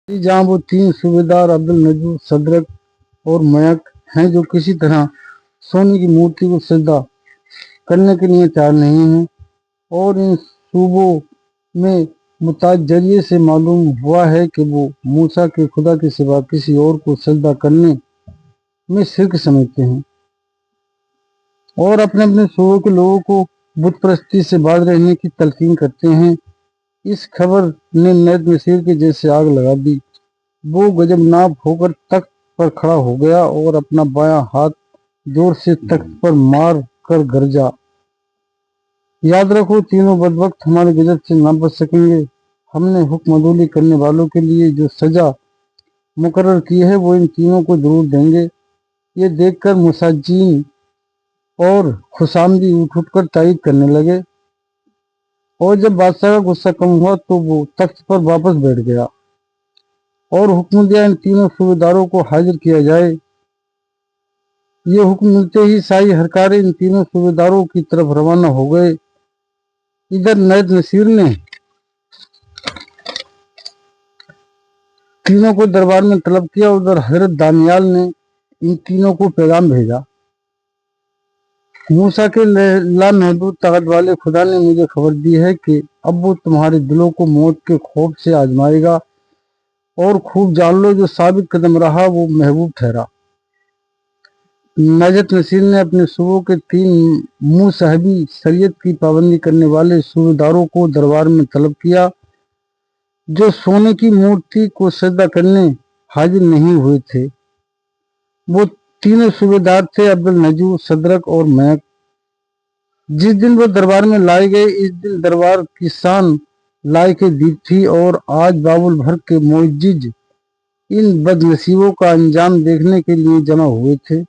जहाँ वो तीन सूबेदार अब्दुल नजूर, सदरक और मयक हैं जो किसी तरह सोने की मूर्ति को सजदा करने के लिए तैयार नहीं हैं, और इन सूबों में मुताज जरिए से मालूम हुआ है कि वो मूसा के खुदा के सिवा किसी और को सजदा करने में शिरक समझते हैं और अपने अपने सूबों के लोगों को बुत परस्ती से बाज रहने की तलकीन करते हैं। इस खबर ने नैत नसीर के जैसे आग लगा दी। वो गजबनाक होकर तख्त पर खड़ा हो गया और अपना बायां हाथ जोर से तख्त पर मार कर गरजा, याद रखो तीनों बदबख्त हमारे गजब से ना बच सकेंगे। हमने हुक्म अदूली करने वालों के लिए जो सजा मुकर्रर की है वो इन तीनों को जरूर देंगे। ये देखकर मुसाजीन और खुशामदी उठ कर तारीफ करने लगे, और जब बादशाह का गुस्सा कम हुआ तो वो तख्त पर वापस बैठ गया और हुक्म दिया इन तीनों सूबेदारों को हाजिर किया जाए। ये हुक्म मिलते ही शाही हरकारे इन तीनों सूबेदारों की तरफ रवाना हो गए। इधर नैत नसीर ने तीनों को दरबार में तलब किया, उधर हजरत दानियाल ने इन तीनों को पैगाम भेजा। मूसा के लामहदूद ताकत वाले खुदा ने मुझे खबर दी है कि अब वो तुम्हारे दिलों को मौत के खौफ से आजमाएगा, और खूब जान लो जो साबित कदम रहा वो महबूब ठहरा। नजत नसीर ने अपने सूबों के तीन मुँह साहबी शरीयत की पाबंदी करने वाले सूबेदारों को दरबार में तलब किया, जो सोने की मूर्ति को सजदा करने हाजिर नहीं हुए थे। वो तीनों सूबेदार थे अब्दुल नजूर, सदरक और मयक। जिस दिन वो दरबार में लाए गए इस दिन दरबार की शान लायक दीप थी, और आज बाबुल भर के मोजिज इन बदनसीबों का अंजाम देखने के लिए जमा हुए थे,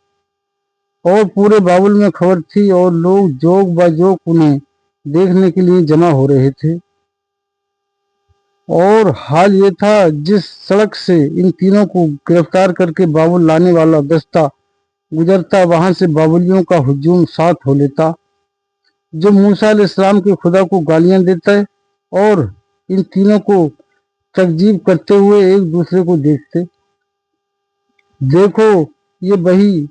और पूरे बाबुल में खबर थी और लोग जोक बजोक उन्हें देखने के लिए जमा हो रहे थे। और हाल ये था, जिस सड़क से इन तीनों को गिरफ्तार करके बाबुल लाने वाला दस्ता गुजरता वहां से बाबुलियों का हुजूम साथ हो लेता, जो मूसा अलैहिस्सलाम के खुदा को गालियां देता है, और इन तीनों को तकजीब करते हुए एक दूसरे को देखते। देखो ये वही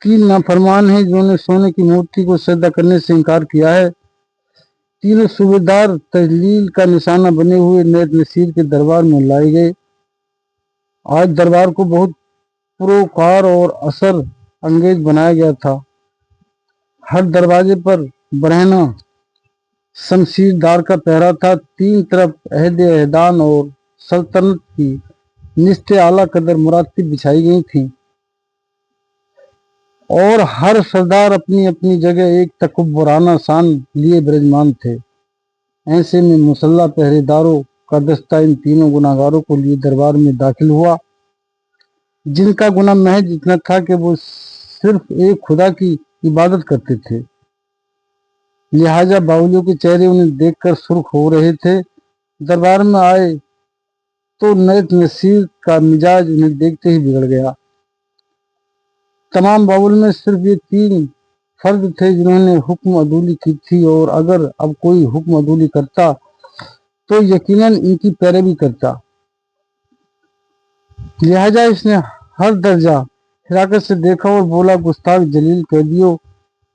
तीन नाफरमान हैं जिन्होंने सोने की मूर्ति को सजदा करने से इनकार किया है। तीनों सूबेदार तजलील का निशाना बने हुए नैत नसीर के दरबार में लाए गए। आज दरबार को बहुत पुरकार और असर अंगेज बनाया गया था। हर दरवाजे पर बरहना शमशीरदार का पहरा था। तीन तरफ अहद एहदान और सल्तनत की निस्ते आला कदर मुरातिब बिछाई गई थी, और हर सरदार अपनी अपनी जगह एक तकब्बराना शान लिए विराजमान थे। ऐसे में मुसल्ला पहरेदारों का दस्ता इन तीनों गुनाहगारों को लिए दरबार में दाखिल हुआ, जिनका गुनाह महज इतना था कि वो सिर्फ एक खुदा की इबादत करते थे। लिहाजा बावलियों के चेहरे उन्हें देखकर सुर्ख हो रहे थे। दरबार में आए तो नैत नसीर का मिजाज उन्हें देखते ही बिगड़ गया। तमाम बाबुल में सिर्फ ये तीन फर्द थे जिन्होंने हुक्म अदूली की थी, और अगर अब कोई हुक्म अदूली करता तो यकीनन इनकी पैरवी करता। लिहाजा इसने हर दर्जा हिराकत से देखा और बोला, गुस्ताख जलील कैदियों,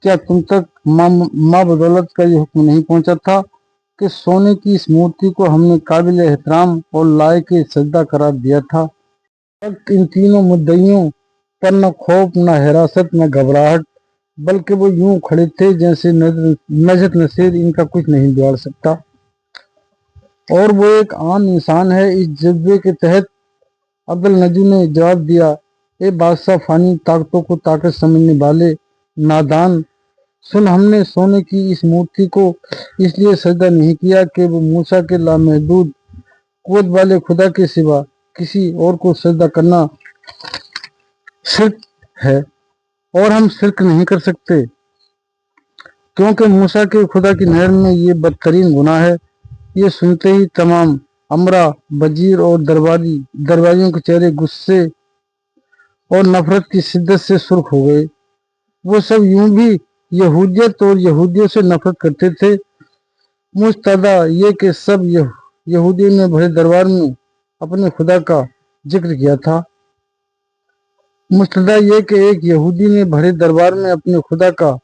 क्या तुम तक माँ बदौलत का ये हुक्म नहीं पहुंचा था कि सोने की इस मूर्ति को हमने काबिल एहतराम और लायक सजदा करार दिया था। इन तीनों मुद्दइयों पर न खौफ, न हिरासत, न घबराहट, बल्कि वो यूं खड़े थे जैसे नजत नसीर इनका कुछ नहीं बिगाड़ सकता, और वो एक आम इंसान है। इस जज्बे के तहत अब्दुल नजू ने जवाब दिया, ए बादशाह फानी ताकतों को ताकत समझने वाले नादान, सुन, हमने सोने की इस मूर्ति को इसलिए सजदा नहीं किया कि वो मूसा के लामहदूद कुव्वत वाले खुदा के सिवा किसी और को सजदा करना शिर्क है, और हम शिर्क नहीं कर सकते, क्योंकि मूसा के खुदा की नहर में ये बदतरीन गुनाह है। ये सुनते ही तमाम अमरा, वजीर और दरबारियों के चेहरे गुस्से और नफरत की शिद्दत से सुर्ख हो गए। वो सब यूं भी यहूदियत और यहूदियों से नफरत करते थे। मुस्तदा ये कि सब यहूदियों में भरे दरबार में اپنے خدا کا ذکر کیا تھا۔ مستدہ یہ کہ ایک یہودی نے بڑے دربار میں اپنے خدا کا